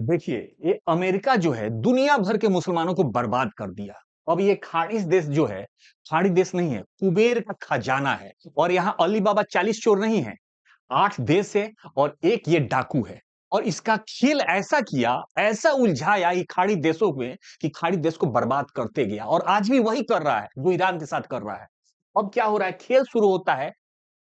देखिए, ये अमेरिका जो है दुनिया भर के मुसलमानों को बर्बाद कर दिया। अब ये खाड़ी देश जो है, खाड़ी देश नहीं है, कुबेर का खजाना है। और यहाँ अली बाबा 40 चोर नहीं है, 8 देश है और एक ये डाकू है। और इसका खेल ऐसा किया, ऐसा उलझाया ये खाड़ी देशों में कि खाड़ी देश को बर्बाद करते गया और आज भी वही कर रहा है, जो ईरान के साथ कर रहा है। अब क्या हो रहा है, खेल शुरू होता है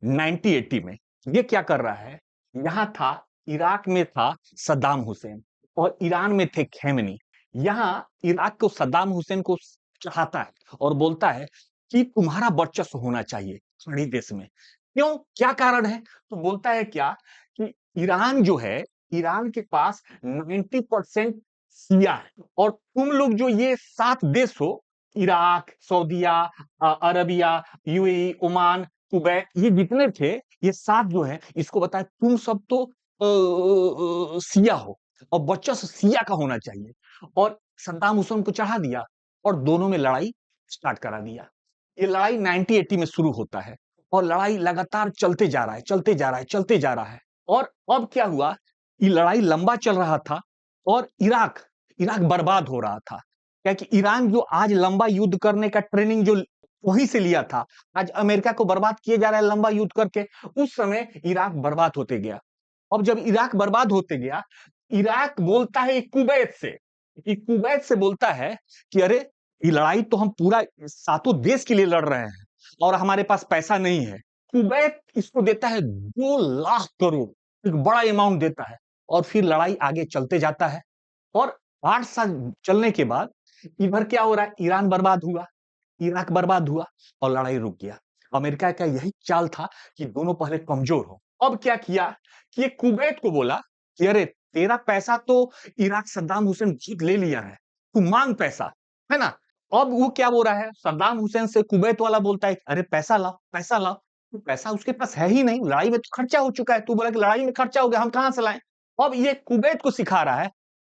1980 में। ये क्या कर रहा है, यहाँ था, इराक में था सद्दाम हुसैन और ईरान में थे खेमेनी। यहाँ इराक को सद्दाम हुसैन को चाहता है और बोलता है कि तुम्हारा वर्चस्व होना चाहिए खाड़ी देश में। क्यों, क्या कारण है? तो बोलता है क्या कि ईरान जो है, ईरान के पास 90% शिया है और तुम लोग जो ये 7 देश हो, Iraq, Saudi, Arabia, UAE, Oman, Kuwait, ये जितने थे, ये 7 जो है, इसको बताया तुम सब तो शिया हो और वर्चस्व शिया का होना चाहिए। और सद्दाम हुसैन को चढ़ा दिया और दोनों में लड़ाई स्टार्ट करा दिया। ये लड़ाई 1980 में शुरू होता है और लड़ाई लगातार चलते जा रहा है, चलते जा रहा है, चलते जा रहा है। और अब क्या हुआ, ये लड़ाई लंबा चल रहा था और इराक इराक बर्बाद हो रहा था। क्या कि ईरान जो आज लंबा युद्ध करने का ट्रेनिंग जो वहीं से लिया था, आज अमेरिका को बर्बाद किए जा रहा है लंबा युद्ध करके। उस समय इराक बर्बाद होते गया। अब जब इराक बर्बाद होते गया, इराक बोलता है कुवैत से, कि कुवैत से बोलता है कि अरे, ये लड़ाई तो हम पूरा सातों देश के लिए लड़ रहे हैं और हमारे पास पैसा नहीं है। कुवैत इसको देता है 2 लाख करोड़, एक बड़ा अमाउंट देता है। और फिर लड़ाई आगे चलते जाता है और 8 साल चलने के बाद इधर क्या हो रहा है, ईरान बर्बाद हुआ, इराक बर्बाद हुआ और लड़ाई रुक गया। अमेरिका का यही चाल था कि दोनों पहले कमजोर हो। अब क्या किया कि ये कुवैत को बोला कि अरे, तेरा पैसा तो इराक सद्दाम हुसैन जीत ले लिया है, तू मांग पैसा, है ना? अब वो क्या बोल रहा है, सद्दाम हुसैन से कुवैत वाला बोलता है अरे पैसा लाओ, पैसा लाओ। तो पैसा उसके पास है ही नहीं, लड़ाई में तो खर्चा हो चुका है। तू बोला कि लड़ाई में खर्चा हो गया, हम कहां से लाएं? अब ये कुवैत को सिखा रहा है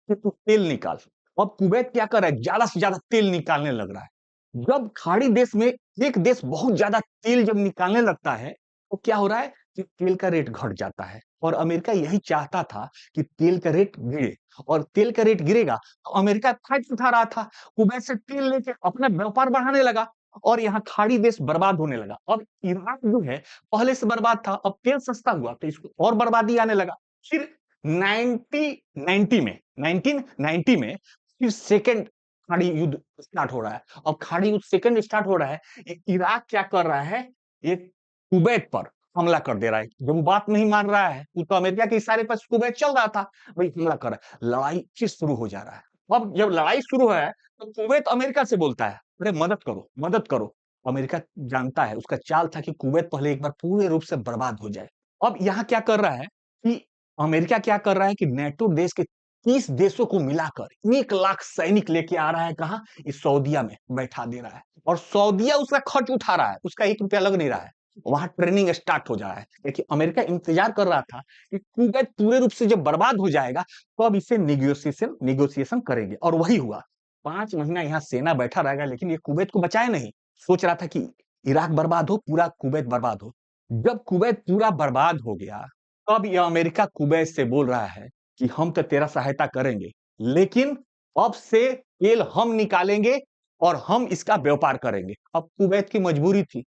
कि तू तेल निकाल। अब कुवैत क्या कर रहा है, ज्यादा से ज्यादा तेल निकालने लग रहा है। जब खाड़ी देश में एक देश बहुत ज्यादा तेल जब निकालने लगता है, तो क्या हो रहा है कि तेल का रेट घट जाता है। और अमेरिका यही चाहता था कि तेल का रेट गिरे, और तेल का रेट गिरेगा तो अमेरिका फायदा उठा रहा था, कुवैत से तेल लेके अपना व्यापार बढ़ाने लगा और यहाँ खाड़ी देश बर्बाद होने लगा। अब इराक जो है पहले से बर्बाद था, अब तेल सस्ता हुआ तो इसको और बर्बादी आने लगा। फिर 1990 में 1990 में फिर सेकेंड खाड़ी युद्ध स्टार्ट हो रहा है। अब खाड़ी युद्ध सेकंड स्टार्ट हो रहा है। इराक क्या कर रहा है, ये कुवैत पर हमला कर दे रहा है। जब वो बात नहीं मान रहा है, वो तो अमेरिका के इशारे पर कुवैत चल रहा था, वही हमला कर रहा है। लड़ाई फिर शुरू हो जा रहा है। अब जब लड़ाई शुरू है तो कुवैत अमेरिका से बोलता है अरे मदद करो, मदद करो। अमेरिका जानता है, उसका चाल था कि कुवैत पहले एक बार पूरे रूप से बर्बाद हो जाए। अब यहाँ क्या कर रहा है कि अमेरिका क्या कर रहा है कि नेटो देश के 30 देशों को मिलाकर 1 लाख सैनिक लेके आ रहा है, कहा, इस सऊदिया में बैठा दे रहा है। और सऊदिया उसका खर्च उठा रहा है, उसका 1 रुपया लग नहीं रहा है। वहां ट्रेनिंग स्टार्ट हो जा रहा है, क्योंकि अमेरिका इंतजार कर रहा था कि कुवैत पूरे रूप से जब बर्बाद हो जाएगा तो अब इसे निगोसिएशन निगोसिएशन करेंगे। और वही हुआ। 5 महीना यहाँ सेना बैठा रहेगा, लेकिन ये कुवैत को बचाए नहीं। सोच रहा था कि इराक बर्बाद हो, पूरा कुवैत बर्बाद हो। जब कुवैत पूरा बर्बाद हो गया, तब यह अमेरिका कुवैत से बोल रहा है कि हम तो तेरा सहायता करेंगे, लेकिन अब से तेल हम निकालेंगे और हम इसका व्यापार करेंगे। अब कुवैत की मजबूरी थी,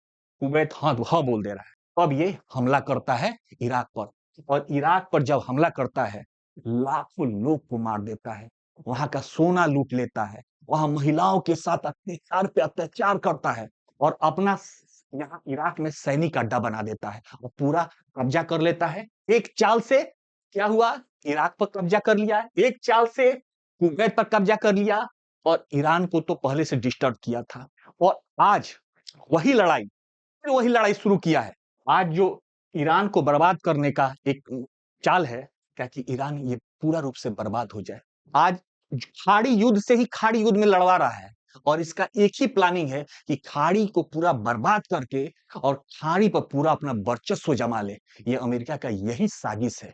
कुवैत हाँ हाँ बोल दे रहा है। अब ये हमला करता है इराक पर, और इराक पर जब हमला करता है, लाखों लोग को मार देता है, वहां का सोना लूट लेता है, वहां महिलाओं के साथ अत्याचार पे अत्याचार करता है और अपना यहाँ इराक में सैनिक अड्डा बना देता है और पूरा कब्जा कर लेता है। एक चाल से क्या हुआ, इराक पर कब्जा कर लिया है, एक चाल से कुवैत पर कब्जा कर लिया और ईरान को तो पहले से डिस्टर्ब किया था। और आज वही लड़ाई, फिर वही लड़ाई शुरू किया है। आज जो ईरान को बर्बाद करने का एक चाल है, क्या कि ईरान ये पूरा रूप से बर्बाद हो जाए। आज खाड़ी युद्ध से ही खाड़ी युद्ध में लड़वा रहा है और इसका एक ही प्लानिंग है कि खाड़ी को पूरा बर्बाद करके और खाड़ी पर पूरा अपना वर्चस्व जमा ले। ये अमेरिका का यही साजिश है।